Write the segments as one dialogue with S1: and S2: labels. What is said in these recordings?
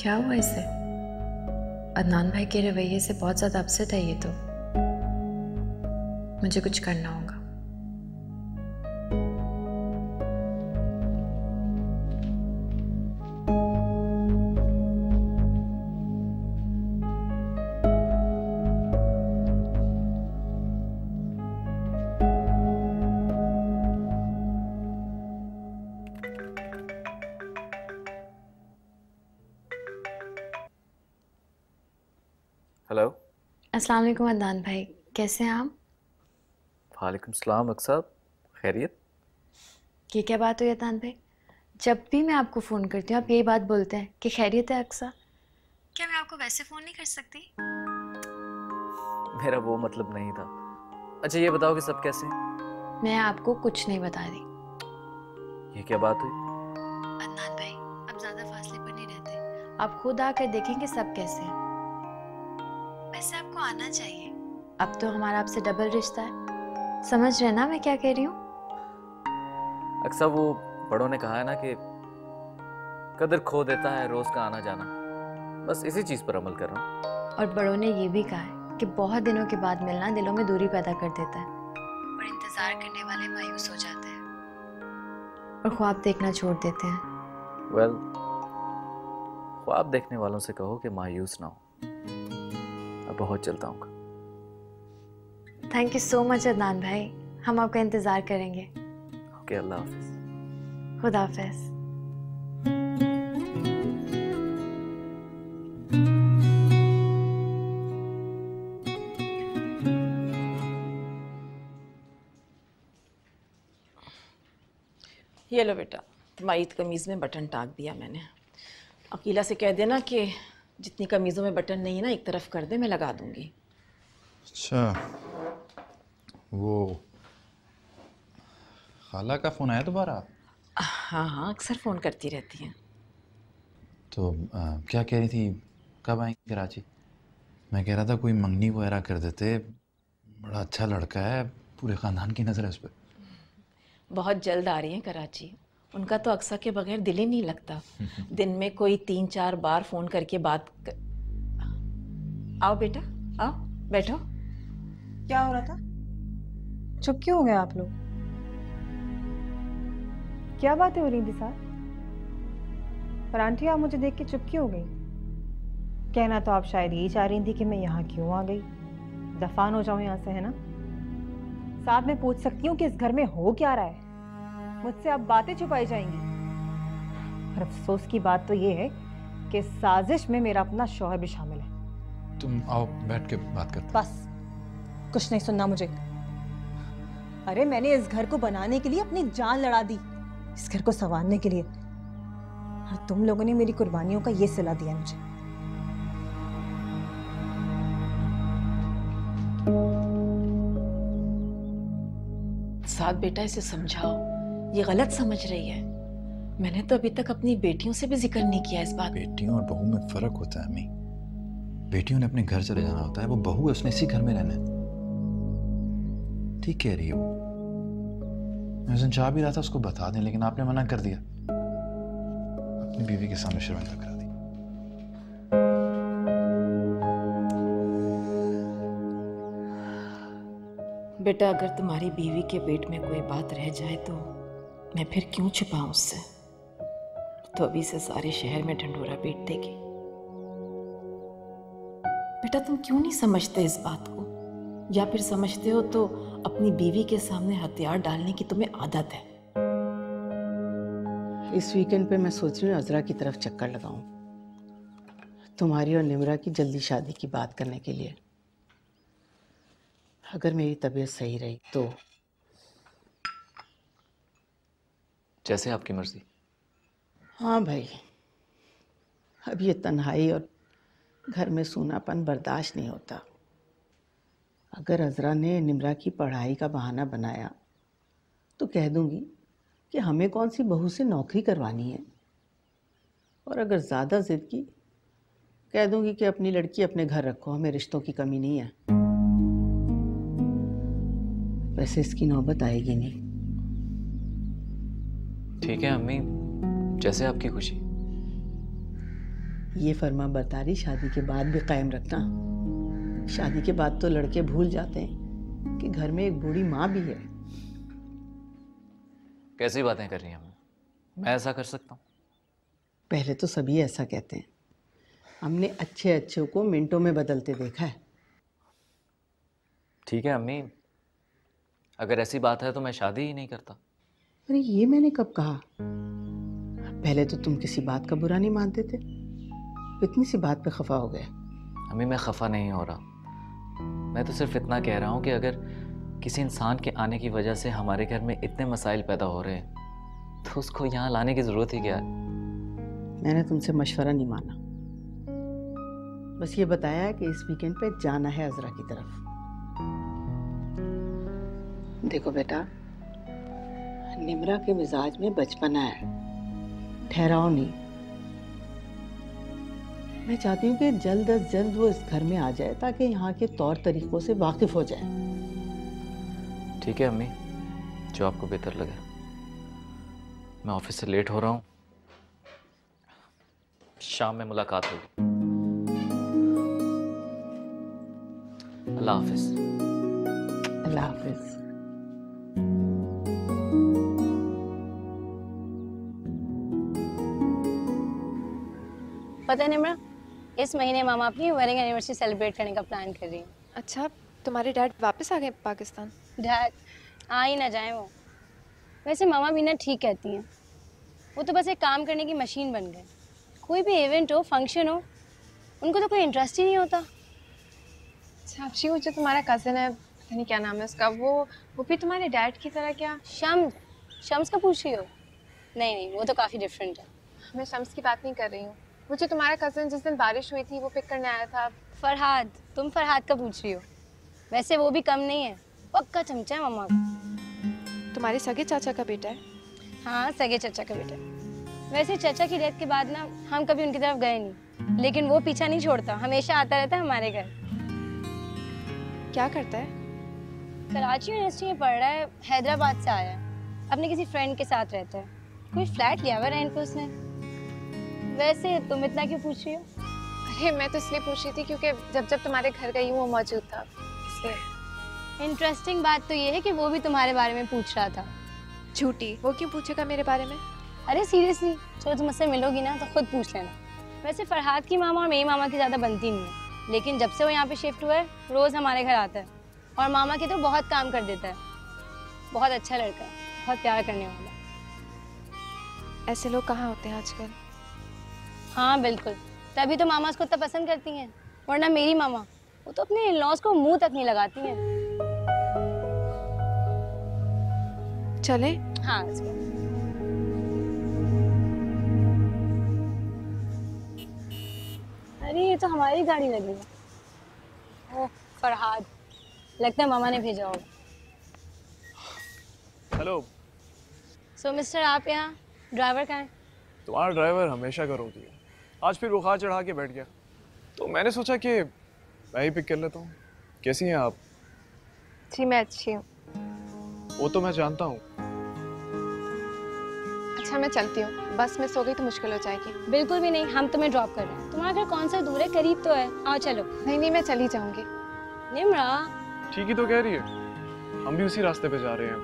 S1: क्या हुआ इसे? अदनान भाई के रवैये से बहुत ज़्यादा अपसेट है ये तो। मुझे कुछ करना होगा।
S2: हेलो।
S1: अस्सलाम वालेकुम अदनान भाई, कैसे हैं आप?
S2: वालेकुम सलाम अक्सा साहब, खैरियत?
S1: ये क्या बात हुई अदनान भाई? जब भी मैं आपको फ़ोन करती हूँ आप यही बात बोलते हैं कि खैरियत है अक्सा। क्या मैं आपको वैसे फ़ोन नहीं कर सकती?
S2: मेरा वो मतलब नहीं था। अच्छा ये बताओ कि सब कैसे हैं?
S1: मैं आपको कुछ नहीं बता रही।
S2: ये क्या बात हुई?
S1: अदनान भाई, अब ज़्यादा फासले पर नहीं रहते। आप खुद आकर देखें कि सब कैसे हैं। वैसे आपको आना चाहिए। अब तो हमारा आपसे डबल रिश्ता है। समझ रहे ना मैं क्या कह रही हूँ?
S2: अक्सा वो बड़ों ने कहा है ना कि कदर खो देता है रोज का आना जाना। बस इसी चीज पर अमल कर रहा हूँ।
S1: और बड़ों ने ये भी कहा है कि बहुत दिनों के बाद मिलना दिलों में दूरी पैदा कर देता है और इंतजार करने वाले मायूस हो जाते हैं और ख्वाब देखना छोड़ देते हैं।
S2: वेल, ख्वाब देखने वालों से कहो कि मायूस ना हो। मैं बहुत जल्द आऊंगा।
S1: Thank you so much Adnan भाई, हम आपका इंतजार करेंगे।
S2: ओके, अल्लाह हाफिज।
S1: खुदा हाफिज।
S3: ये लो बेटा, तुम्हारी कमीज़ में बटन टाक दिया मैंने। अकीला से कह देना कि जितनी कमीज़ों में बटन नहीं है ना एक तरफ कर दे, मैं लगा दूंगी।
S4: अच्छा, वो खाला का फ़ोन आया दोबारा?
S3: हाँ हाँ, अक्सर फ़ोन करती रहती हैं।
S4: तो क्या कह रही थी, कब आएंगे कराची? मैं कह रहा था कोई मंगनी वगैरह कर देते, बड़ा अच्छा लड़का है, पूरे ख़ानदान की नज़र है उस पर।
S3: बहुत जल्द आ रही हैं कराची। उनका तो अक्सर के बगैर दिल ही नहीं लगता। दिन में कोई 3-4 बार फ़ोन करके बात कर... आओ बेटा, आओ बैठो।
S5: क्या हो रहा था? चुप क्यों हो गए आप लोग? क्या बातें हो रही थी साथ? पर आंटी आप मुझे देख के चुप क्यों हो गई? कहना तो आप शायद यही चाह रही थी कि मैं यहाँ क्यों आ गई, दफान हो जाऊं यहाँ से, है ना? साथ में पूछ सकती हूँ कि इस घर में हो क्या रहा है? मुझसे अब बातें छुपाई जाएंगी। और अफसोस की बात तो ये है कि साजिश में मेरा अपना शौहर भी शामिल है।
S4: तुम आओ बैठ के बात करते हैं।
S5: बस, कुछ नहीं सुनना मुझे। अरे मैंने इस घर को बनाने के लिए अपनी जान लड़ा दी, इस घर को संवारने के लिए, और तुम लोगों ने मेरी कुर्बानियों का ये सिला दिया मुझे।
S3: साथ बेटा इसे समझाओ, ये गलत समझ रही है। मैंने तो अभी तक अपनी बेटियों से भी जिक्र नहीं किया इस बात।
S4: बेटियों और बहू में फ़र्क होता है अम्मी। बेटियों ने अपने घर चले जाना होता है, वो बहू है उसने इसी घर में रहना है। ठीक कह रही हो। मैं उस दिन चाह भी रहा था उसको बता दें, लेकिन आपने मना कर दिया। अपनी बीवी के सामने शर्मिंदा करा दी।
S3: बेटा अगर तुम्हारी बीवी के पेट में कोई बात रह जाए तो मैं फिर क्यों छुपाऊं उससे? तो अभी से सारे शहर में ढंढोरा पीट देगी। बेटा तुम क्यों नहीं समझते इस बात को? या फिर समझते हो तो अपनी बीवी के सामने हथियार डालने की तुम्हें आदत है।
S6: इस वीकेंड पे मैं सोच रही हूँ अजरा की तरफ चक्कर लगाऊं, तुम्हारी और निमरा की जल्दी शादी की बात करने के लिए। अगर मेरी तबीयत सही रही तो।
S2: जैसे आपकी मर्जी।
S6: हाँ भाई, अब ये तन्हाई और घर में सूनापन बर्दाश्त नहीं होता। अगर अजरा ने निमरा की पढ़ाई का बहाना बनाया तो कह दूंगी कि हमें कौन सी बहू से नौकरी करवानी है, और अगर ज़्यादा जिद की कह दूंगी कि अपनी लड़की अपने घर रखो, हमें रिश्तों की कमी नहीं है। वैसे इसकी नौबत आएगी नहीं।
S2: ठीक है अम्मी, जैसे आपकी खुशी।
S6: ये फर्मा बरदारी शादी के बाद भी कायम रखना। शादी के बाद तो लड़के भूल जाते हैं कि घर में एक बूढ़ी माँ भी है।
S2: कैसी बातें कर रही हैं मैं ऐसा कर सकता हूँ?
S6: पहले तो सभी ऐसा कहते हैं, हमने अच्छे अच्छों को मिनटों में बदलते देखा है।
S2: ठीक है अम्मी, अगर ऐसी बात है तो मैं शादी ही नहीं करता।
S6: अरे ये मैंने कब कहा? पहले तो तुम किसी बात का बुरा नहीं मानते थे, इतनी सी बात पे खफा हो गए।
S2: अम्मी मैं खफा नहीं हो रहा, मैं तो सिर्फ इतना कह रहा हूँ कि अगर किसी इंसान के आने की वजह से हमारे घर में इतने मसाइल पैदा हो रहे हैं तो उसको यहाँ लाने की ज़रूरत ही क्या है?
S6: मैंने तुमसे मशवरा नहीं माना, बस ये बताया कि इस वीकेंड पे जाना है अजरा की तरफ। देखो बेटा, निमरा के मिजाज में बचपना है, ठहराव नहीं। मैं चाहती हूँ कि जल्द अज जल्द वो इस घर में आ जाए ताकि यहाँ के तौर तरीकों से वाकिफ हो जाए।
S2: ठीक है अम्मी, जो आपको बेहतर लगे। मैं ऑफिस से लेट हो रहा हूँ, शाम में मुलाकात होगी। अल्लाह हाफिज।
S6: अल्लाह हाफिज।
S7: पता है निम्रा, इस महीने मामा अपनी वेडिंग एनिवर्सरी सेलिब्रेट करने का प्लान कर रही हैं।
S8: अच्छा, तुम्हारे डैड वापस आ गए पाकिस्तान?
S7: डैड आ ही ना जाए वो। वैसे मामा भी ना ठीक कहती हैं, वो तो बस एक काम करने की मशीन बन गए। कोई भी इवेंट हो, फंक्शन हो, उनको तो कोई इंटरेस्ट ही नहीं होता।
S8: अच्छा अक्षी, वो जो तुम्हारा कज़न है, पता नहीं क्या नाम है उसका, वो भी तुम्हारे डैड की तरह क्या?
S7: शम्स का पूछ रही हो? नहीं नहीं, वो तो काफ़ी डिफरेंट है।
S8: मैं शम्स की बात नहीं कर रही हूँ, वो जो तुम्हारा कज़न जिस दिन बारिश हुई थी वो पिक करने आया था।
S7: फरहाद, तुम फरहाद का पूछ रही हो? वैसे वो भी कम नहीं है, पक्का चमचा है मामा का।
S8: तुम्हारे सगे चाचा का बेटा है?
S7: हाँ, सगे चाचा का बेटा। वैसे चाचा की डेथ के बाद ना हम कभी उनकी तरफ गए नहीं, लेकिन वो पीछा नहीं छोड़ता, हमेशा आता रहता है हमारे घर।
S8: क्या करता है?
S7: कराची यूनिवर्सिटी में पढ़ रहा है, हैदराबाद से आया है, अपने किसी फ्रेंड के साथ रहता है। कोई फ्लैट लिया हुआ रेंट पे उसने। वैसे तुम इतना क्यों पूछ रही हो?
S8: अरे मैं तो इसलिए पूछ रही थी क्योंकि जब तुम्हारे घर गई वो मौजूद था, इसलिए।
S7: इंटरेस्टिंग बात तो ये है कि वो भी तुम्हारे बारे में पूछ रहा था।
S8: झूठी, वो क्यों पूछेगा मेरे बारे में?
S7: अरे सीरियसली, चलो तुम मुझसे मिलोगी ना तो खुद पूछ लेना। वैसे फरहाद की मामा और मेरी मामा की ज़्यादा बनती नहीं है, लेकिन जब से वो यहाँ पे शिफ्ट हुआ है रोज़ हमारे घर आता है और मामा के तो बहुत काम कर देता है। बहुत अच्छा लड़का है, बहुत प्यार करने वाला।
S8: ऐसे लोग कहाँ होते हैं आजकल?
S7: हाँ बिल्कुल, तभी तो मामा उसको इतना पसंद करती हैं, वरना मेरी मामा वो तो अपने इन-लॉज को मुंह तक नहीं लगाती हैं।
S8: चले?
S7: हाँ चलो। अरे ये तो हमारी गाड़ी लगी है। ओह फरहाद, लगता है मामा ने भेजा होगा।
S9: हेलो।
S7: सो मिस्टर, आप यहाँ? ड्राइवर कहाँ है?
S9: तुम्हारा ड्राइवर हमेशा का रोती है, आज फिर बुखार चढ़ा के बैठ गया, तो मैंने सोचा कि मैं ही पिक कर लेता हूँ। कैसी हैं आप?
S8: जी मैं अच्छी हूँ।
S9: वो तो मैं जानता हूँ।
S8: अच्छा मैं चलती हूँ, बस मिस हो गई तो मुश्किल हो जाएगी।
S7: बिल्कुल भी नहीं, हम तुम्हें ड्रॉप कर रहे हैं। तुम्हारा घर कौन सा दूर है? करीब तो है, आओ चलो।
S8: नहीं नहीं, मैं चली जाऊंगी।
S7: निम्रा
S9: ठीक ही तो कह रही है, हम भी उसी रास्ते पे जा रहे हैं,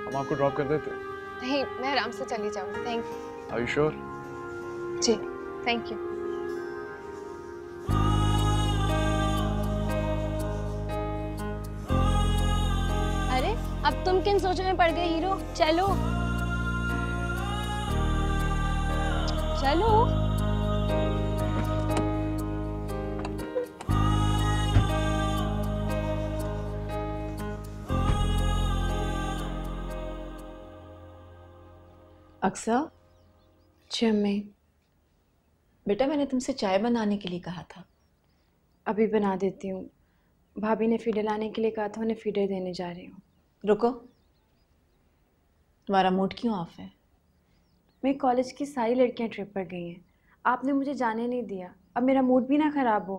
S9: हम आपको ड्रॉप कर देते।
S8: नहीं, मैं आराम से चली जाऊंगी। Thank you.
S9: Are you sure?
S8: जी थैंक यू।
S7: अरे अब तुम किन सोचों में पड़ गए हीरो? चलो चलो।
S3: अक्सा।
S1: जी अम्मी।
S3: बेटा मैंने तुमसे चाय बनाने के लिए कहा था।
S1: अभी बना देती हूँ, भाभी ने फीडर लाने के लिए कहा था, उन्हें फीडर देने जा रही हूँ।
S3: रुको, तुम्हारा मूड क्यों ऑफ है?
S1: मेरी कॉलेज की सारी लड़कियाँ ट्रिप पर गई हैं, आपने मुझे जाने नहीं दिया, अब मेरा मूड भी ना खराब हो।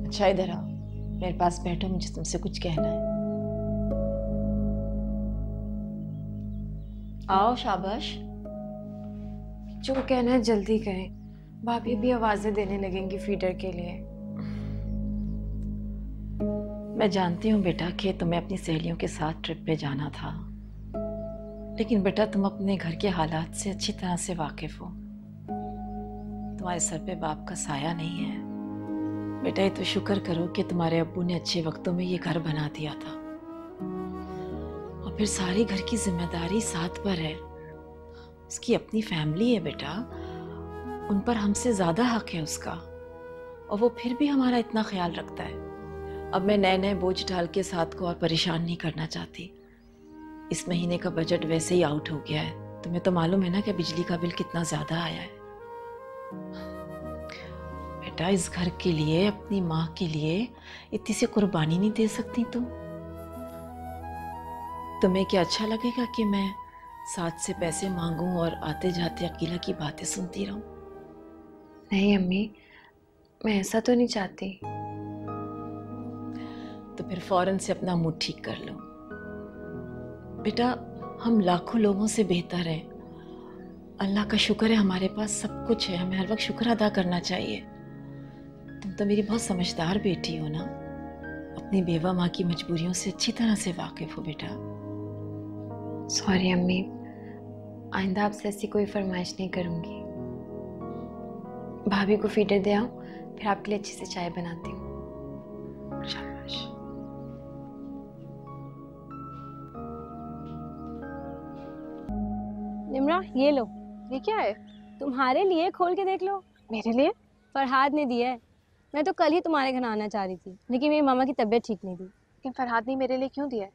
S3: अच्छा इधर आओ, मेरे पास बैठो, मुझे तुमसे कुछ कहना है। आओ, शाबाश।
S1: जो कहना है जल्दी करें, भाभी भी आवाजें देने लगेंगी फीडर के लिए।
S3: मैं जानती हूँ बेटा कि तुम्हें अपनी सहेलियों के साथ ट्रिप पे जाना था, लेकिन बेटा तुम अपने घर के हालात से अच्छी तरह से वाकिफ हो। तुम्हारे सर पे बाप का साया नहीं है बेटा। ये तो शुक्र करो कि तुम्हारे अब्बू ने अच्छे वक्तों में ये घर बना दिया था, और फिर सारी घर की जिम्मेदारी साथ पर है। उसकी अपनी फैमिली है बेटा, उन पर हमसे ज्यादा हक है उसका, और वो फिर भी हमारा इतना ख्याल रखता है। अब मैं नए नए बोझ डाल के साथ को और परेशान नहीं करना चाहती। इस महीने का बजट वैसे ही आउट हो गया है। तुम्हें तो मालूम है ना कि बिजली का बिल कितना ज्यादा आया है। बेटा इस घर के लिए, अपनी माँ के लिए इतनी सी कुर्बानी नहीं दे सकती तुम? तुम्हें क्या अच्छा लगेगा कि मैं साथ से पैसे मांगूं और आते जाते अकीला की बातें सुनती रहूं?
S1: नहीं अम्मी, मैं ऐसा तो नहीं चाहती।
S3: तो फिर फौरन से अपना मूड ठीक कर लो बेटा। हम लाखों लोगों से बेहतर हैं। अल्लाह का शुक्र है हमारे पास सब कुछ है, हमें हर वक्त शुक्र अदा करना चाहिए। तुम तो मेरी बहुत समझदार बेटी हो ना, अपनी बेवा माँ की मजबूरियों से अच्छी तरह से वाकिफ हो बेटा।
S1: सॉरी अम्मी, आइंदा आपसे ऐसी कोई फरमाइश नहीं करूँगी। भाभी को फीडर दे आऊँ, फिर आपके लिए अच्छी से चाय बनाती हूँ। शाबाश।
S7: निम्रा ये लो।
S8: ये क्या है?
S7: तुम्हारे लिए, खोल के देख लो।
S8: मेरे लिए?
S7: फरहाद ने दिया है। मैं तो कल ही तुम्हारे घर आना चाह रही थी, लेकिन मेरी मामा की तबीयत ठीक नहीं थी।
S8: लेकिन फरहाद ने मेरे लिए क्यों दिया है?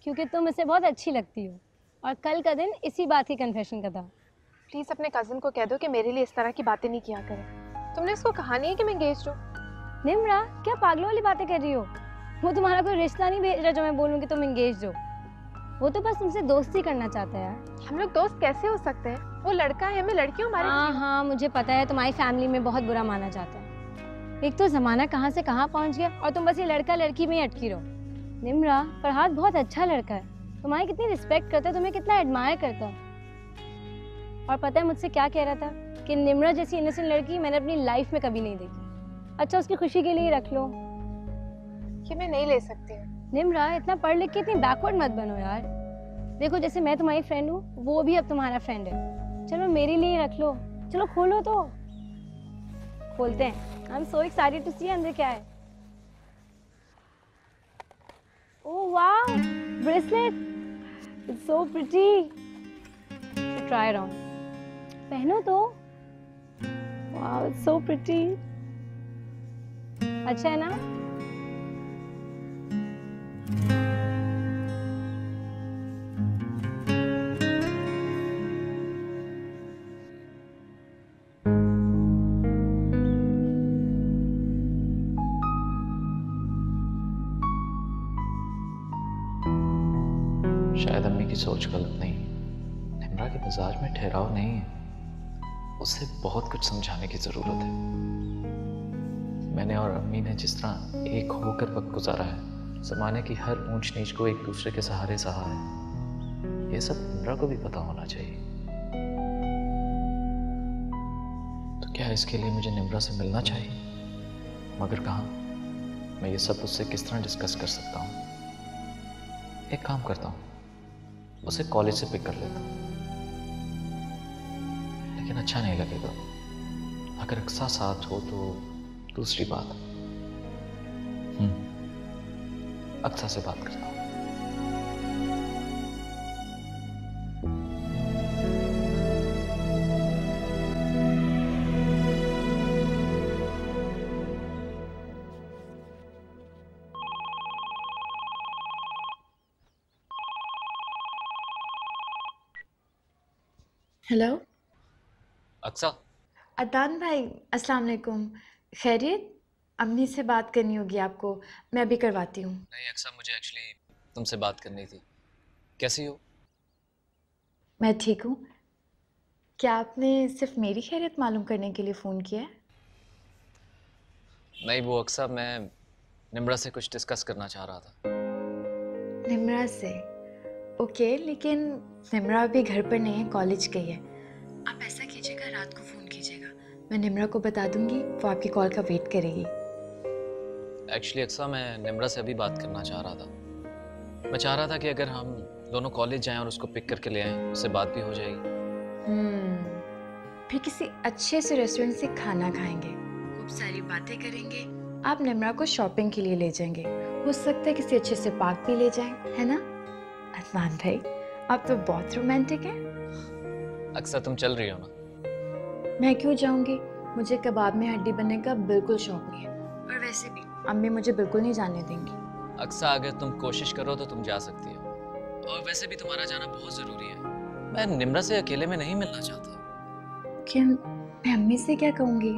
S7: क्योंकि तुम मुझसे बहुत अच्छी लगती हो, और कल का दिन इसी बात की कन्फेशन का था।
S8: प्लीज अपने कजिन को कह दो कि मेरे लिए इस तरह की बातें नहीं किया करे। तुमने उसको कहा नहीं है कि मैं एंगेज्ड हूँ?
S7: निम्रा क्या पागलों वाली बातें कर रही हो? वो तुम्हारा कोई रिश्ता नहीं भेज रहा जो मैं बोलूँ कि तुम एंगेज्ड हो। वो तो बस तुमसे दोस्ती करना चाहता है यार।
S8: हम लोग दोस्त कैसे हो सकते हैं? वो लड़का है, मैं लड़की हूँ।
S7: हाँ, मुझे पता है तुम्हारी फैमिली में बहुत बुरा माना जाता है। एक तो जमाना कहाँ से कहाँ पहुँच गया, और तुम बस ये लड़का लड़की में ही अटकी रहो। निम्रा, फरहाद बहुत अच्छा लड़का है, तुम्हारी कितनी रिस्पेक्ट करता है, तुम्हें कितना एडमायर करता है। और पता है मुझसे क्या कह रहा था कि निम्रा जैसी इनोसेंट लड़की मैंने अपनी लाइफ में कभी नहीं देखी। अच्छा, उसकी खुशी के लिए रख लो।
S8: कि मैं नहीं ले सकती हूँ।
S7: निम्रा, इतना पढ़ लिख के इतनी बैकवर्ड मत बनो यार। देखो जैसे मैं तुम्हारी फ्रेंड हूँ, वो भी अब तुम्हारा फ्रेंड है। चलो मेरे लिए रख लो। चलो खोलो तो। खोलते हैं। I am so excited to see अंदर क्या है। Oh wow, bracelet, it's so pretty. Try it on. पहनो तो। Wow, it's so pretty. अच्छा है ना?
S2: शायद अम्मी की सोच गलत नहीं, निम्रा के मिजाज में ठहराव नहीं है। उसे बहुत कुछ समझाने की ज़रूरत है। मैंने और अम्मी ने जिस तरह एक होकर वक्त गुजारा है, ज़माने की हर ऊंच नीच को एक दूसरे के सहारे सहा है, ये सब निम्रा को भी पता होना चाहिए। तो क्या इसके लिए मुझे निम्रा से मिलना चाहिए? मगर कहाँ? मैं ये सब उससे किस तरह डिस्कस कर सकता हूँ? एक काम करता हूँ, उसे कॉलेज से पिक कर लेता हूँ। लेकिन अच्छा नहीं लगेगा। अगर अक्सा साथ हो तो दूसरी बात। अक्सा से बात करता हूँ।
S1: हेलो
S2: अक्सा।
S1: अदनान भाई, अस्सलाम वालेकुम। खैरियत? अम्मी से बात करनी होगी आपको, मैं अभी करवाती हूँ।
S2: नहीं अक्सा, मुझे एक्चुअली तुमसे बात करनी थी। कैसी हो?
S1: मैं ठीक हूँ। क्या आपने सिर्फ मेरी खैरियत मालूम करने के लिए फ़ोन किया है?
S2: नहीं वो अक्सा, मैं निम्रा से कुछ डिस्कस करना चाह रहा था।
S1: निम्रा से? ओके, लेकिन निम्रा अभी घर पर नहीं है, कॉलेज गई है। आप ऐसा कीजिएगा, रात को फ़ोन कीजिएगा, मैं निम्रा को बता दूंगी, वो आपकी कॉल का वेट करेगी।
S2: एक्चुअली अक्सा, मैं निम्रा से अभी बात करना चाह रहा था। मैं चाह रहा था कि अगर हम दोनों कॉलेज जाएं और उसको पिक करके ले आएं, उससे बात भी हो जाएगी।
S1: फिर किसी अच्छे से रेस्टोरेंट से खाना खाएंगे, खूब सारी बातें करेंगे। आप निम्रा को शॉपिंग के लिए ले जाएंगे, हो सकता है किसी अच्छे से पार्क भी ले जाएं, है ना? अदनान भाई, आप तो बहुत रोमांटिक हैं।
S2: अक्सा, तुम चल रही हो ना?
S1: मैं क्यों जाऊंगी? मुझे कबाब में हड्डी बनने का बिल्कुल शौक नहीं है, और वैसे भी अम्मी मुझे बिल्कुल नहीं जाने देंगी।
S2: अक्सा, अगर तुम कोशिश करो तो तुम जा सकती हो, और वैसे भी तुम्हारा जाना बहुत जरूरी है। मैं निम्रा से अकेले में नहीं मिलना चाहता।
S1: लेकिन मैं अम्मी से क्या कहूंगी?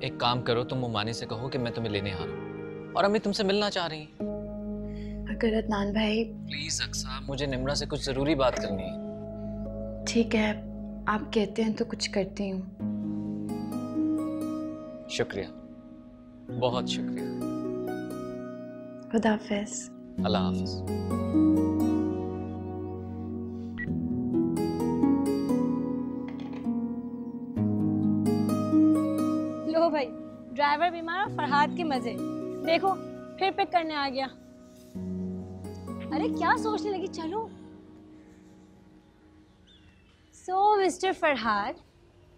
S2: एक काम करो, तुम मुमानी से कहो कि मैं तुम्हें लेने आ रहा हूँ और अम्मी तुमसे मिलना चाह रही हैं।
S1: अगर अदनान भाई।
S2: प्लीज अक्सा, मुझे निम्रा से कुछ जरूरी बात करनी है।
S1: ठीक है, आप कहते हैं तो कुछ करती हूँ।
S2: शुक्रिया, बहुत शुक्रिया।
S1: खुदा हाफिज।
S2: अल्लाह हाफिज।
S7: लो भाई, ड्राइवर बीमार और फरहाद के मजे। देखो फिर पिक करने आ गया। अरे क्या सोचने लगी, चलो। सो मिस्टर फरहाद,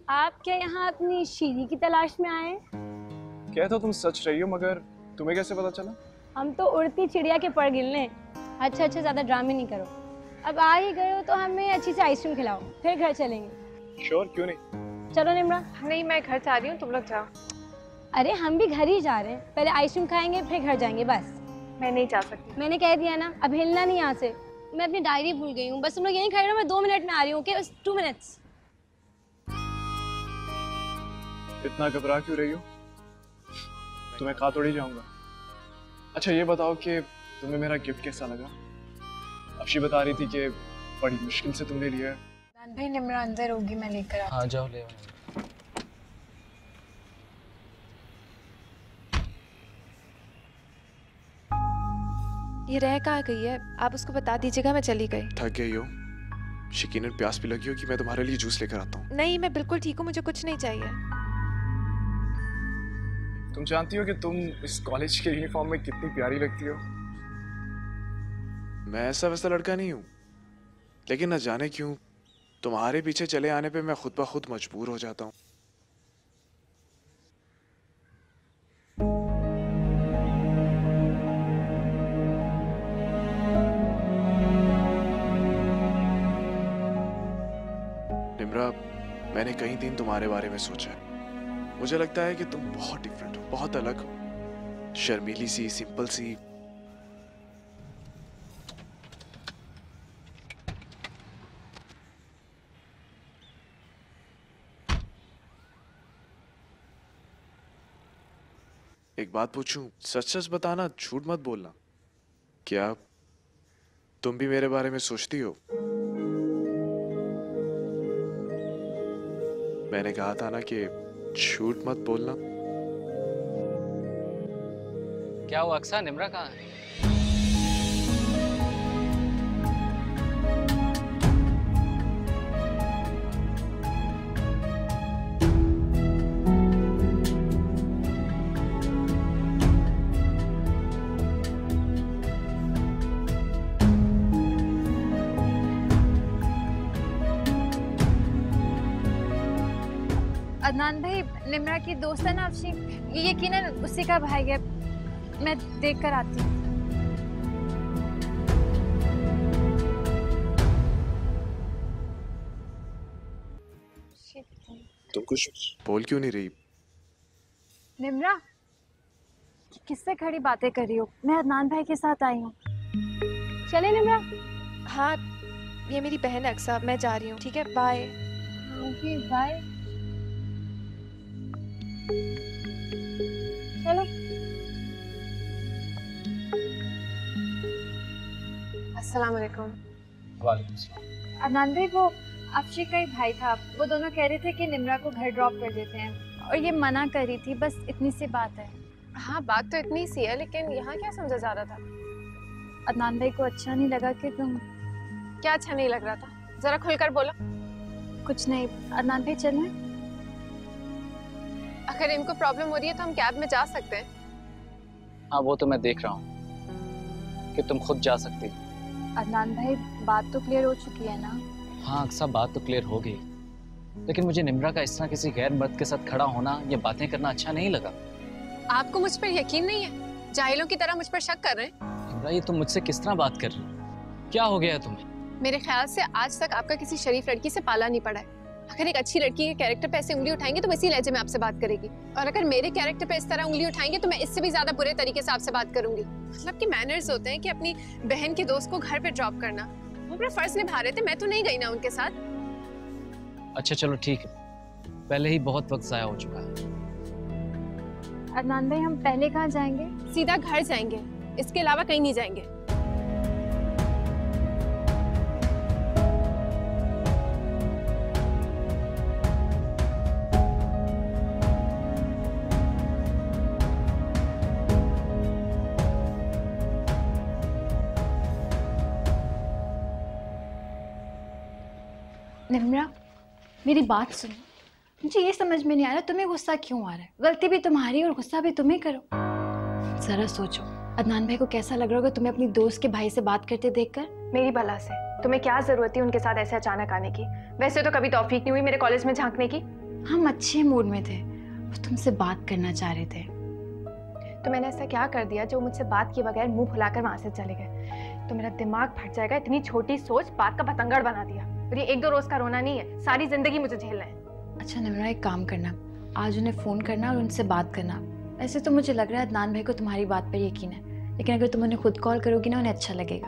S7: आप क्या यहाँ अपनी शीरी की तलाश में आए?
S9: क्या तो तुम सच रही हो, मगर तुम्हें कैसे पता चला?
S7: हम तो उड़ती चिड़िया के पर गिलने। अच्छा ज्यादा ड्रामे नहीं करो। अब आ ही गए हो तो हमें अच्छी से आइसक्रीम खिलाओ, फिर घर चलेंगे।
S9: श्योर, क्यों नहीं?
S7: चलो निम्रा।
S8: नहीं, मैं घर जा रही हूँ, तुम लोग जाओ।
S7: अरे हम भी घर ही जा रहे हैं, पहले आइसक्रीम खाएंगे फिर घर जाएंगे। बस
S8: मैं नहीं जा सकती।
S7: मैंने कह दिया ना, अब हिलना नहीं यहाँ से। मैं अपनी डायरी भूल गई हूँ, बस तुम लोग यहीं खड़े रहो, मैं 2 मिनट में आ रही हूँ। बस 2 मिनट्स।
S9: इतना घबरा क्यों रही हो? तुम्हें खा थोड़ी जाऊंगा। अच्छा ये बताओ कि तुम्हें मेरा गिफ्ट कैसा लगा? अफशी बता रही थी कि बड़ी मुश्किल से तुमने लिया है।
S1: भाई निम्रा अंदर होगी, मैं लेकर
S2: हाँ जाओ ले।
S8: ये रह कहाँ गई है? आप उसको बता दीजिएगा मैं चली गई।
S9: थक गई हो? यकीनन प्यास भी लगी हो कि मैं तुम्हारे लिए जूस लेकर आता हूँ।
S8: नहीं, मैं बिल्कुल ठीक हूँ, मुझे कुछ नहीं चाहिए।
S9: तुम जानती हो कि तुम इस कॉलेज के यूनिफॉर्म में कितनी प्यारी लगती हो। मैं ऐसा वैसा लड़का नहीं हूँ, लेकिन न जाने क्यों तुम्हारे पीछे चले आने पे मैं खुद ब खुद मजबूर हो जाता हूँ। निम्रा, मैंने कई दिन तुम्हारे बारे में सोचा है। मुझे लगता है कि तुम बहुत डिफरेंट हो, बहुत अलग हो, शर्मीली सी, सिंपल सी। एक बात पूछूं, सच सच बताना, झूठ मत बोलना। क्या तुम भी मेरे बारे में सोचती हो? मैंने कहा था ना कि झूठ मत बोलना।
S2: क्या हुआ अक्सा, निम्रा कहाँ है?
S1: अदनान भाई, निम्रा की दोस्त है ना अफशी, ये यकीनन उसी का भाई है। मैं देख कर आती हूँ।
S9: तुम कुछ बोल क्यों नहीं रही?
S1: निम्रा, किससे खड़ी बातें कर रही हो? मैं अदनान भाई के साथ आई हूँ।
S7: चले निम्रा।
S8: हाँ, ये मेरी बहन है अक्सा, मैं जा रही हूँ। ठीक है, बाय।
S7: Okay bye. चलो।
S8: अस्सलाम वालेकुम।
S2: वालेकुम सलाम।
S1: अदनान भाई, वो अफशी का ही भाई था। वो दोनों कह रहे थे कि निम्रा को घर ड्रॉप कर देते हैं, और ये मना कर रही थी। बस इतनी सी बात है।
S8: हाँ, बात तो इतनी सी है, लेकिन यहाँ क्या समझा जा रहा था?
S1: अदनान भाई को अच्छा नहीं लगा कि तुम।
S8: क्या अच्छा नहीं लग रहा था? जरा खुलकर बोलो।
S1: कुछ नहीं। अदनान भाई चलें?
S8: अगर इनको प्रॉब्लम हो रही है तो हम कैब में जा सकते हैं।
S2: हाँ वो तो मैं देख रहा हूँ कि तुम खुद जा सकती।
S1: अदनान भाई बात तो क्लियर हो चुकी है ना?
S2: हाँ अक्सा बात तो क्लियर हो गई, लेकिन मुझे निम्रा का इस तरह किसी गैर मर्द के साथ खड़ा होना या बातें करना अच्छा नहीं लगा।
S8: आपको मुझ पर यकीन नहीं है? जाहिलों की तरह मुझ पर शक कर रहे हैं?
S2: निम्रा ये तुम मुझसे किस तरह बात कर रही हो? क्या हो गया है तुम्हें?
S8: मेरे ख्याल से आज तक आपका किसी शरीफ लड़की से पाला नहीं पड़ा है। अगर एक अच्छी लड़की के कैरेक्टर पे ऐसे उंगली उठाएंगे तो वो इसी लहजे में आपसे बात करेगी, और अगर मेरे कैरेक्टर पे इस तरह उंगली उठाएंगे तो मैं इससे भी ज्यादा बुरे तरीके से आपसे बात करूंगी। मतलब कि मैनर्स होते हैं कि अपनी बहन के दोस्त को घर पे ड्रॉप करना। वो अपना फर्ज निभा रहे थे, मैं तो नहीं गई ना उनके साथ।
S2: अच्छा चलो ठीक है, पहले ही बहुत वक्त जाया हो चुका है।
S1: अदनान भाई हम पहले कहाँ जाएंगे?
S8: सीधा घर जाएंगे, इसके अलावा कहीं नहीं जाएंगे।
S1: निम्रा मेरी बात सुनो, मुझे ये समझ में नहीं आ रहा तुम्हें गुस्सा क्यों आ रहा है? गलती भी तुम्हारी और गुस्सा भी तुम ही करो। जरा सोचो अदनान भाई को कैसा लग रहा होगा तुम्हें अपनी दोस्त के भाई से बात करते देखकर।
S8: मेरी भला से तुम्हें क्या जरूरत थी उनके साथ ऐसे अचानक आने की? वैसे तो कभी तौफीक नहीं हुई मेरे कॉलेज में झांकने की।
S1: हम अच्छे मूड में थे, वो तुमसे बात करना चाह रहे थे।
S8: तो मैंने ऐसा क्या कर दिया जो मुझसे बात किए बगैर मुंह फुलाकर वहां से चले गए? तो मेरा दिमाग फट जाएगा, इतनी छोटी सोच बात का पतंगड़ बना दिया। और ये एक दो रोज का रोना नहीं है, सारी जिंदगी मुझे झेलना है।
S1: अच्छा निम्रा एक काम करना, आज उन्हें फ़ोन करना और उनसे बात करना। ऐसे तो मुझे लग रहा है अदनान भाई को तुम्हारी बात पर यकीन है, लेकिन अगर तुम उन्हें खुद कॉल करोगी ना उन्हें अच्छा लगेगा।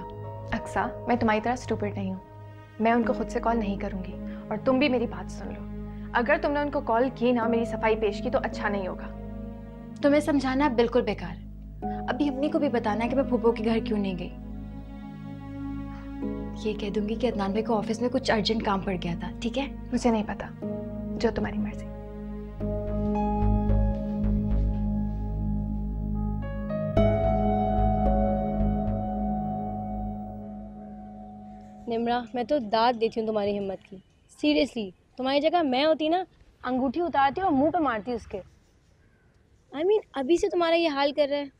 S8: अक्सा मैं तुम्हारी तरह स्टूपिड नहीं हूँ, मैं उनको खुद से कॉल नहीं करूँगी। और तुम भी मेरी बात सुन लो, अगर तुमने उनको कॉल की ना मेरी सफाई पेश की तो अच्छा नहीं होगा।
S1: तुम्हें समझाना बिल्कुल बेकार। अभी अम्मी को भी बताना है कि मैं फूफो के घर क्यों नहीं गई। ये कह दूंगी कि अदनान भाई को ऑफिस में कुछ अर्जेंट काम पड़ गया था, ठीक है?
S8: मुझे नहीं पता, जो तुम्हारी मर्जी।
S7: निम्रा मैं तो दाद देती हूँ तुम्हारी हिम्मत की। सीरियसली तुम्हारी जगह मैं होती ना, अंगूठी उतारती और मुंह पे मारती उसके। I mean, अभी से तुम्हारा ये हाल कर रहा है,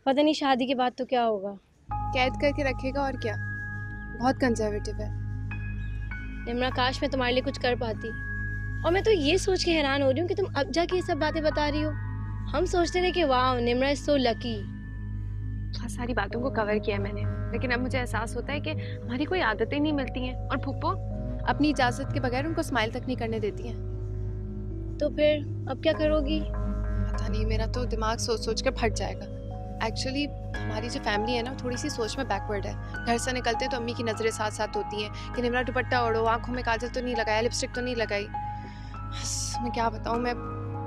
S7: पता नहीं शादी के बाद तो क्या होगा।
S8: कैद करके रखेगा और क्या, बहुत कंजर्वेटिव है।
S7: निम्रा काश मैं तुम्हारे लिए कुछ कर पाती। और मैं तो ये सोच के हैरान हो रही हूँ कि तुम अब जाके ये सब बातें बता रही हो। हम सोचते थे कि वाह निम्रा इज सो लकी।
S8: बहुत सारी बातों को कवर किया मैंने, लेकिन अब मुझे एहसास होता है कि हमारी कोई आदतें नहीं मिलती हैं। और फूफो अपनी इजाजत के बगैर उनको स्माइल तक नहीं करने देती हैं।
S7: तो फिर अब क्या करोगी?
S8: पता नहीं, मेरा तो दिमाग सोच सोच कर फट जाएगा। एक्चुअली हमारी जो फैमिली है ना थोड़ी सी सोच में बैकवर्ड है। घर से निकलते तो अम्मी की नज़रें साथ साथ होती हैं कि निम्रा दुपट्टा ओढ़ो, आंखों में काजल तो नहीं लगाया, लिपस्टिक तो नहीं लगाई। मैं क्या बताऊँ, मैं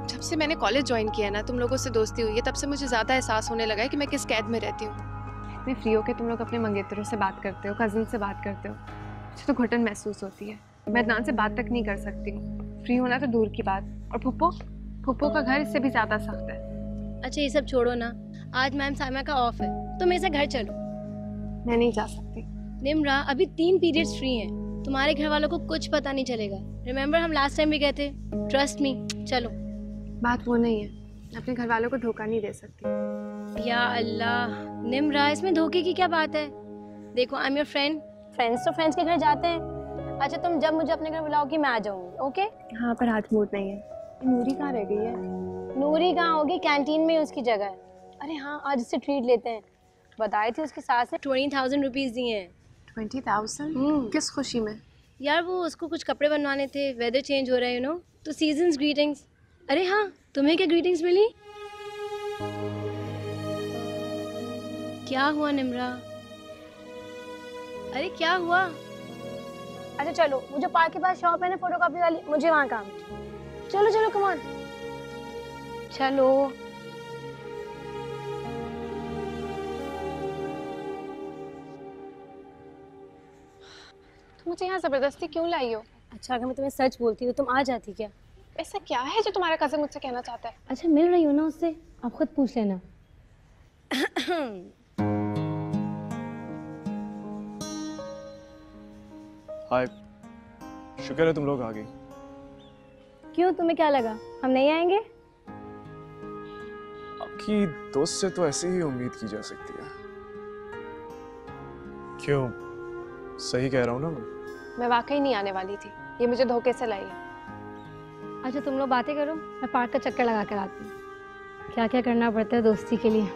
S8: जब से मैंने कॉलेज ज्वाइन किया ना, तुम लोगों से दोस्ती हुई है, तब से मुझे ज़्यादा एहसास होने लगा है कि मैं किस कैद में रहती हूँ। इतने फ्री हो के तुम लोग अपने मंगेतरों से बात करते हो, कज़न से बात करते हो, मुझे तो घुटन महसूस होती है। मैं अदनान से बात तक नहीं कर सकती हूँ, फ्री होना तो दूर की बात। और फुप्पो का घर इससे भी ज़्यादा सख्त है।
S7: अच्छा ये सब छोड़ो ना, आज मैम साइमा का ऑफ है, तो मेरे से घर चलो।
S8: मैं नहीं जा सकती।
S7: निम्रा अभी 3 पीरियड्स फ्री हैं, तुम्हारे घर वालों को कुछ पता नहीं चलेगा। रिमेम्बर हम लास्ट टाइम भी गए थे, ट्रस्ट मी। चलो।
S8: बात वो नहीं है, अपने घर वालों को धोखा नहीं दे सकती।
S7: या अल्लाह निम्रा, इसमें धोखे की क्या बात है? देखो I am your friend, friends तो फ्रेंड्स के घर जाते हैं। अच्छा तुम जब मुझे अपने घर बुलाओगी मैं आ जाऊंगी, ओके?
S8: हाँ पर आज मूड नहीं है। नूरी कहाँ रह गई है?
S7: नूरी कहाँ होगी, कैंटीन में उसकी जगह है। अरे हाँ आज इससे ट्रीट लेते हैं। बताई थी उसकी सास ने 20,000 रुपीज़ दिए हैं।
S8: 20,000? किस खुशी में?
S7: यार वो उसको कुछ कपड़े बनवाने थे, वेदर चेंज हो रहा है यू नो, तो सीजन्स ग्रीटिंग्स। अरे हाँ तुम्हें क्या ग्रीटिंग्स मिली? क्या हुआ निम्रा? अरे क्या हुआ? अच्छा चलो, वो जो पार्क के पास शॉप है ना फोटोकॉपी वाली, मुझे वहाँ काम। चलो चलो कम ऑन, चलो।
S8: तुम मुझे यहाँ जबरदस्ती क्यों लाई हो?
S7: अच्छा अगर मैं तुम्हें सच बोलती तो तुम आ जाती क्या?
S8: ऐसा क्या है जो तुम्हारा कज़न मुझसे कहना चाहता है?
S7: अच्छा मिल रही हो ना उससे, आप खुद पूछ लेना।
S9: हाय, शुक्र है तुम लोग आ गई।
S7: क्यों तुम्हें क्या लगा हम नहीं आएंगे?
S9: आपकी दोस्त से तो ऐसे ही उम्मीद की जा सकती है। क्यों, सही कह रहा हूँ ना
S8: मैं वाकई नहीं आने वाली थी, ये मुझे धोखे से लाई है।
S7: अच्छा तुम लोग बातें करो, मैं पार्क का चक्कर लगा कर आती हूँ। क्या क्या करना पड़ता है दोस्ती के लिए।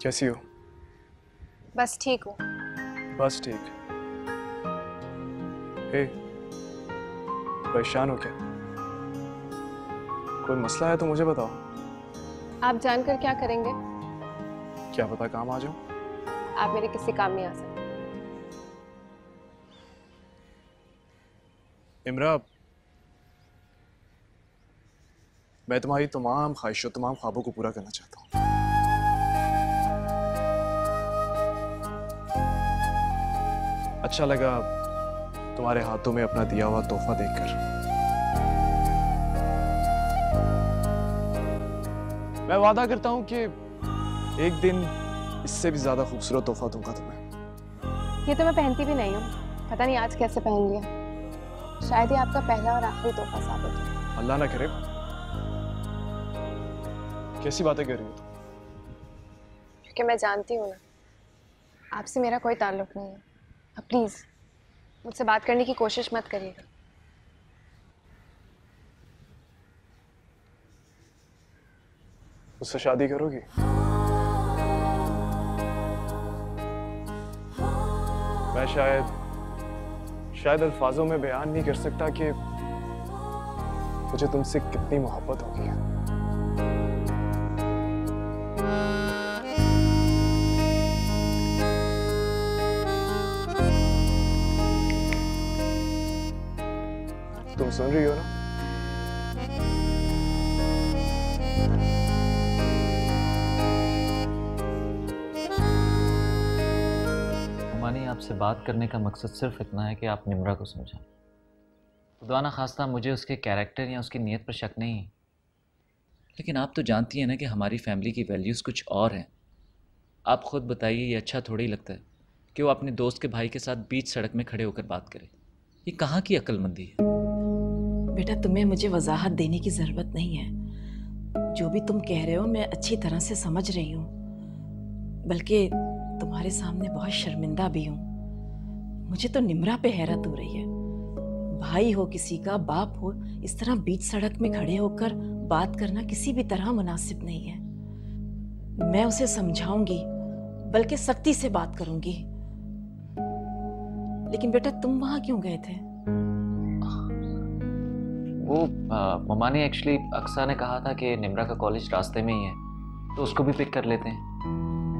S9: कैसी हो?
S8: बस ठीक हूँ।
S9: बस ठीक। हे, परेशान हो क्या? कोई मसला है तो मुझे बताओ।
S8: आप जानकर क्या करेंगे?
S9: क्या पता काम आ जाऊं।
S8: आप मेरे किसी काम नहीं आ सकते।
S9: इमरा, मैं तुम्हारी तमाम ख्वाहिशों, तमाम ख्वाबों को पूरा करना चाहता हूँ। अच्छा लगा तुम्हारे हाथों में अपना दिया हुआ तोहफा देखकर। मैं वादा करता हूं कि एक दिन इससे भी ज्यादा खूबसूरत तोहफा दूंगा तुम्हें।
S8: ये तो मैं पहनती भी नहीं हूँ, पता नहीं आज कैसे पहन लिया। शायद ये आपका पहला और आखिरी तोहफा साबित हो।
S9: अल्लाह ना करे। कैसी बातें कर रही हो तुम?
S8: क्योंकि मैं जानती हूँ ना, आपसे मेरा कोई ताल्लुक नहीं है। अब प्लीज मुझसे बात करने की कोशिश मत करिएगा।
S9: उससे शादी करोगी? मैं शायद अल्फाजों में बयान नहीं कर सकता कि मुझे तुमसे कितनी मोहब्बत होगी। तुम सुन रही हो ना?
S2: मानी, आपसे बात करने का मकसद सिर्फ इतना है कि आप निम्रा को समझाएं। खुदा ना खास्ता मुझे उसके कैरेक्टर या उसकी नीयत पर शक नहीं है, लेकिन आप तो जानती हैं ना कि हमारी फैमिली की वैल्यूज़ कुछ और हैं। आप खुद बताइए, ये अच्छा थोड़ी लगता है कि वो अपने दोस्त के भाई के साथ बीच सड़क में खड़े होकर बात करे। ये कहाँ की अक्लमंदी है?
S3: बेटा, तुम्हें मुझे वजाहत देने की ज़रूरत नहीं है। जो भी तुम कह रहे हो मैं अच्छी तरह से समझ रही हूँ, बल्कि तुम्हारे सामने बहुत शर्मिंदा भी हूँ। मुझे तो निम्रा पे हैरत हो रही है। भाई हो किसी का, बाप हो, इस तरह बीच सड़क में खड़े होकर बात करना किसी भी तरह मुनासिब नहीं है। मैं उसे समझाऊंगी, बल्कि सख्ती से बात करूंगी। लेकिन बेटा, तुम वहां क्यों गए थे?
S2: वो ममा ने एक्चुअली अक्सा ने कहा था कि निम्रा का कॉलेज रास्ते में ही है, तो उसको भी पिक कर लेते हैं।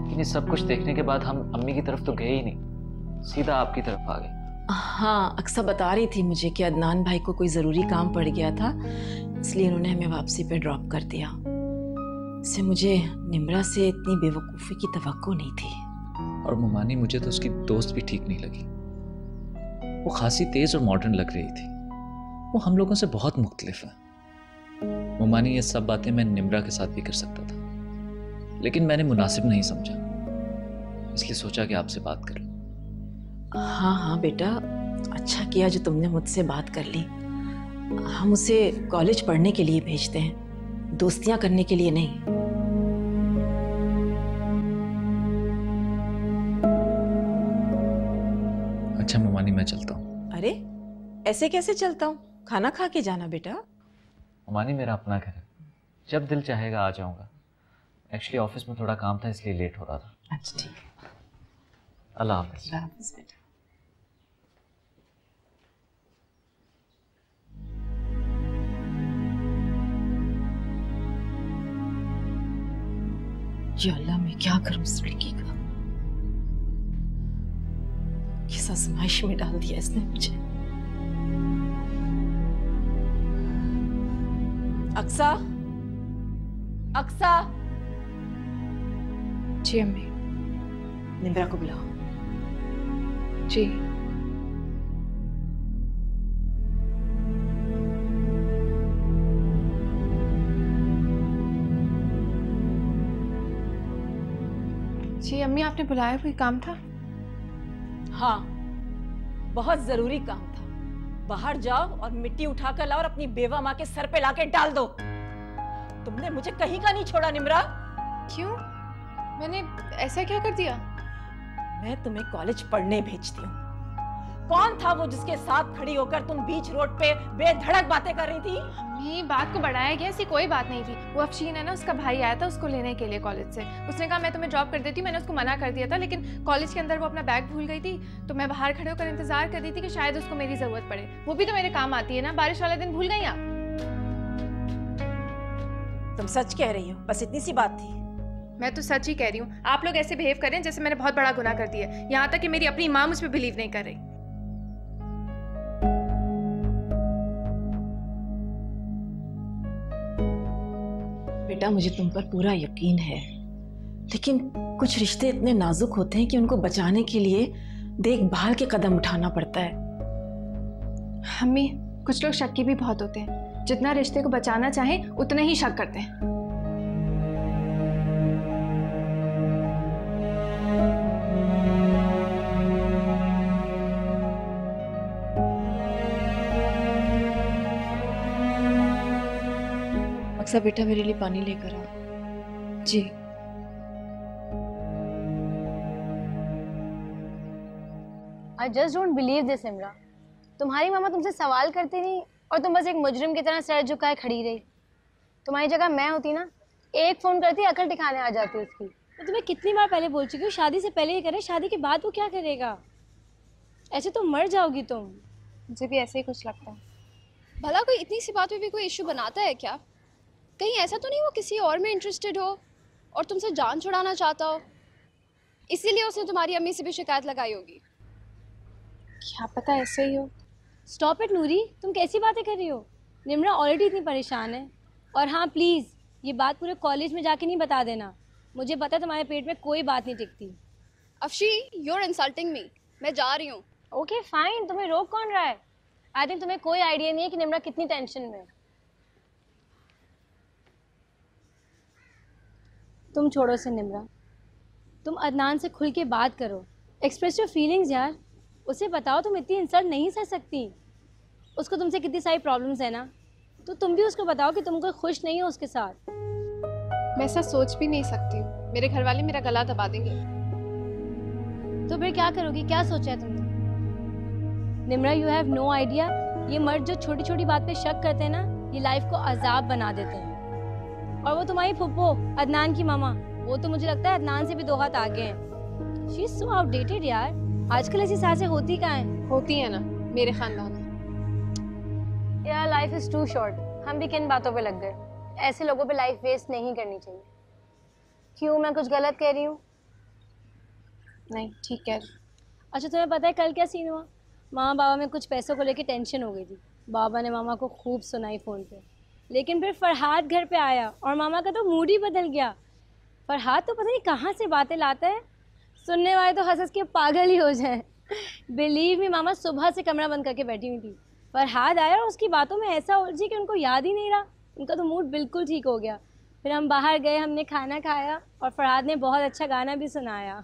S2: लेकिन ये सब कुछ देखने के बाद हम अम्मी की तरफ तो गए ही नहीं, सीधा आपकी तरफ आ गए।
S3: हाँ, अक्सा बता रही थी मुझे कि अदनान भाई को कोई ज़रूरी काम पड़ गया था, इसलिए उन्होंने हमें वापसी पे ड्रॉप कर दिया। इससे मुझे निम्रा से इतनी बेवकूफ़ी की तवक्को नहीं थी।
S2: और ममानी, मुझे तो उसकी दोस्त भी ठीक नहीं लगी। वो खासी तेज़ और मॉडर्न लग रही थी। वो हम लोगों से बहुत मुख्तलिफ है। ममानी, ये सब बातें मैं निम्रा के साथ भी कर सकता था, लेकिन मैंने मुनासिब नहीं समझा, इसलिए सोचा कि आपसे बात करूं।
S3: हाँ हाँ बेटा, अच्छा किया जो तुमने मुझसे बात कर ली। हम उसे कॉलेज पढ़ने के लिए भेजते हैं, दोस्तियां करने के लिए नहीं।
S2: अच्छा ममानी, मैं चलता हूँ।
S3: अरे ऐसे कैसे चलता हूँ? खाना खा के जाना बेटा।
S2: ममानी, मेरा अपना घर है, जब दिल चाहेगा आ जाऊंगा। एक्चुअली ऑफिस में थोड़ा काम था, इसलिए लेट हो रहा था।
S3: अच्छा ठीक है।
S2: अल्लाह हाफ़िज़।
S3: अल्लाह हाफ़िज़ बेटा। या अल्लाह, मैं क्या करूं इस लड़की का? किस आजमाइश में डाल दिया इसने मुझे। अक्सा, अक्सा।
S8: जी अम्मी।
S3: निम्रा को बुलाओ।
S8: जी। जी अम्मी, आपने बुलाया, कोई काम था?
S3: हाँ, बहुत जरूरी काम था। बाहर जाओ और मिट्टी उठाकर लाओ और अपनी बेवा माँ के सर पे लाके डाल दो। तुमने मुझे कहीं का नहीं छोड़ा निम्रा।
S8: क्यों? मैंने ऐसा क्या कर दिया?
S3: मैं तुम्हें कॉलेज पढ़ने भेजती हूँ। कौन था वो जिसके साथ खड़ी होकर तुम बीच रोड पे बेधड़क बातें कर रही थी?
S8: अम्मी, बात को बढ़ाया गया, ऐसी कोई बात नहीं थी। वो अफशीन है ना, उसका भाई आया था उसको लेने के लिए कॉलेज से। उसने कहा मैं तुम्हें ड्रॉप कर देती हूँ। मैंने उसको मना कर दिया था, लेकिन कॉलेज के अंदर वो अपना बैग भूल गई थी, तो मैं बाहर खड़े होकर इंतजार कर रही थी कि शायद उसको मेरी जरूरत पड़े। वो भी तो मेरे काम आती है ना। बारिश वाले दिन भूल गई आप?
S3: तुम सच कह रही हो? बस इतनी सी बात थी?
S8: मैं तो सच ही कह रही हूँ। आप लोग ऐसे बिहेव करें जैसे मैंने बहुत बड़ा गुनाह कर दिया, यहाँ तक कि मेरी अपनी माँ मुझ पर बिलीव नहीं कर रही।
S3: बेटा, मुझे तुम पर पूरा यकीन है, लेकिन कुछ रिश्ते इतने नाजुक होते हैं कि उनको बचाने के लिए देखभाल के कदम उठाना पड़ता है।
S8: अम्मी, कुछ लोग शक्की भी बहुत होते हैं। जितना रिश्ते को बचाना चाहें उतना ही शक करते हैं।
S1: अक्सर बेटा मेरे लिए पानी लेकर आओ। जी।
S7: I just don't believe this Nimra. तुम्हारी मामा तुमसे सवाल करती रही और तुम बस एक मुजरिम की तरह सर झुकाए खड़ी रही। तुम्हारी जगह मैं होती ना, एक फोन करती अकल टिकाने आ जाती उसकी। मैं तुम्हें कितनी बार पहले बोल चुकी हूँ, शादी से पहले ये करे, शादी के बाद वो क्या करेगा? ऐसे तो मर जाओगी तुम।
S8: मुझे भी ऐसे ही कुछ लगता है।
S10: भला कोई इतनी सी बात पे भी कोई इशू बनाता है क्या? कहीं ऐसा तो नहीं वो किसी और में इंटरेस्टेड हो और तुमसे जान छुड़ाना चाहता हो, इसीलिए उसने तुम्हारी अम्मी से भी शिकायत लगाई होगी।
S8: क्या पता ऐसे ही हो।
S7: स्टॉप इट नूरी, तुम कैसी बातें कर रही हो? निम्रा ऑलरेडी इतनी परेशान है। और हाँ प्लीज़, ये बात पूरे कॉलेज में जाके नहीं बता देना। मुझे पता है तुम्हारे पेट में कोई बात नहीं टिकती।
S10: अफशी, यू आर इंसल्टिंग मी। मैं जा रही हूँ।
S7: ओके फाइन, तुम्हें रोक कौन रहा है? आई थिंक तुम्हें कोई आइडिया नहीं है कि निम्रा कितनी टेंशन में है। तुम छोड़ो से निम्रा, तुम अदनान से खुल के बात करो, एक्सप्रेस योर फीलिंग्स यार। उसे बताओ तुम इतनी इंसल्ट नहीं सह सकती। उसको तुमसे कितनी सारी प्रॉब्लम्स है ना, तो तुम भी उसको बताओ कि तुम कोई खुश नहीं हो उसके साथ।
S8: मैं ऐसा सोच भी नहीं सकती हूँ। मेरे घर वाले मेरा गला दबा देंगे।
S7: तो फिर क्या करोगी? क्या सोचा है तुमने? Nimra, you have no idea. ये मर्द जो छोटी छोटी बात पे शक करते हैं ना, ये लाइफ को अजाब बना देते हैं। और वो तुम्हारी फुप्पो अदनान की मामा, वो तो मुझे लगता है अदनान से भी 2 हाथ आगे हैं। शी इज सो आउटडेटेड यार। आजकल ऐसी सासें होती कहाँ हैं?
S8: होती है ना मेरे खानदान में।
S7: यार लाइफ इज टू शॉर्ट। हम भी किन बातों पे लग गए? ऐसे लोगों पे लाइफ वेस्ट नहीं करनी चाहिए। क्यों, मैं कुछ गलत कह रही हूँ?
S8: नहीं, ठीक कह रही।
S7: अच्छा, तुम्हें पता है कल क्या सीन हुआ? मामा बाबा में कुछ पैसों को लेके टेंशन हो गई थी। बाबा ने मामा को खूब सुनाई फ़ोन पे, लेकिन फिर फरहाद घर पे आया और मामा का तो मूड ही बदल गया। फरहाद तो पता नहीं कहाँ से बातें लाता है, सुनने वाले तो हंस हंस के पागल ही हो जाए। बिलीव मी, मामा सुबह से कमरा बंद करके बैठी हुई थी। फरहाद आया और उसकी बातों में ऐसा उलझी कि उनको याद ही नहीं रहा। उनका तो मूड बिल्कुल ठीक हो गया। फिर हम बाहर गए, हमने खाना खाया और फरहाद ने बहुत अच्छा गाना भी सुनाया।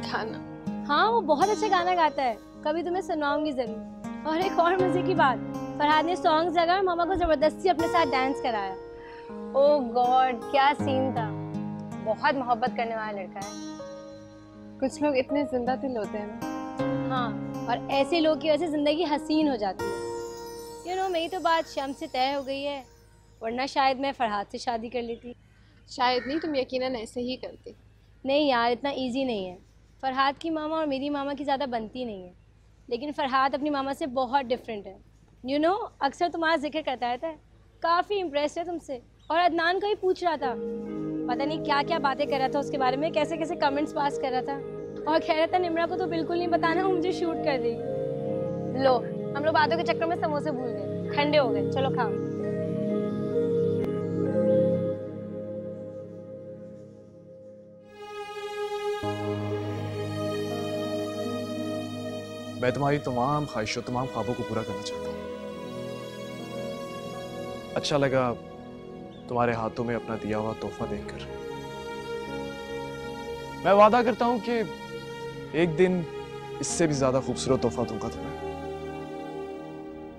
S8: खाना?
S7: हाँ, वो बहुत अच्छा गाना गाता है, कभी तुम्हें सुनाऊंगी ज़रूर। और एक और मज़े की बात, फरहाद ने सॉन्ग्स लगाए और मामा को ज़बरदस्ती अपने साथ डांस कराया। ओह गॉड, क्या सीन था। बहुत मोहब्बत करने वाला लड़का है।
S8: कुछ लोग इतने जिंदा दिल होते हैं ना।
S7: हाँ, और ऐसे लोग की वजह से ज़िंदगी हसीन हो जाती है। यू नो, मेरी तो बात शम्स से तय हो गई है, वरना शायद मैं फरहाद से शादी कर लेती।
S8: शायद नहीं, तुम यकीनन ऐसे ही करती।
S7: नहीं यार, इतना ईजी नहीं है। फरहाद की मामा और मेरी मामा की ज़्यादा बनती नहीं है, लेकिन फरहाद अपनी मामा से बहुत डिफरेंट है। यू नो, अक्सर तुम्हारा जिक्र करता रहता है, काफ़ी इम्प्रेस है तुमसे। और अदनान को ही पूछ रहा था, पता नहीं क्या क्या बातें कर रहा था उसके बारे में, कैसे कैसे कमेंट्स पास कर रहा था और कह रहा था निम्रा को तो बिल्कुल नहीं बताना, वो मुझे शूट कर देगी। लो, हम लोग बातों के चक्कर में समोसे भूल गए, ठंडे हो गए। चलो खाओ।
S9: मैं तुम्हारी तमाम ख्वाहिशों, तमाम ख्वाबों को पूरा करना चाहता हूँ। अच्छा लगा तुम्हारे हाथों में अपना दिया हुआ तोहफा देखकर। मैं वादा करता हूँ कि एक दिन इससे भी ज्यादा खूबसूरत तोहफा दूंगा तुम्हें।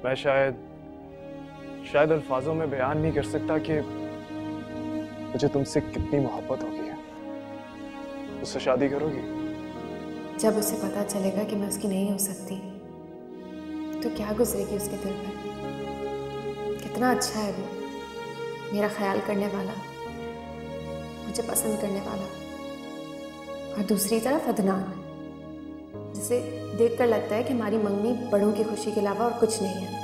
S9: मैं शायद अल्फाजों में बयान नहीं कर सकता कि मुझे तुमसे कितनी मोहब्बत होगी है। उससे शादी करोगी?
S8: जब उसे पता चलेगा कि मैं उसकी नहीं हो सकती तो क्या गुजरेगी उसके दिल पर। कितना अच्छा है वो, मेरा ख्याल करने वाला, मुझे पसंद करने वाला। और दूसरी तरफ अदनान, जिसे देखकर लगता है कि हमारी मंगनी बड़ों की खुशी के अलावा और कुछ नहीं है।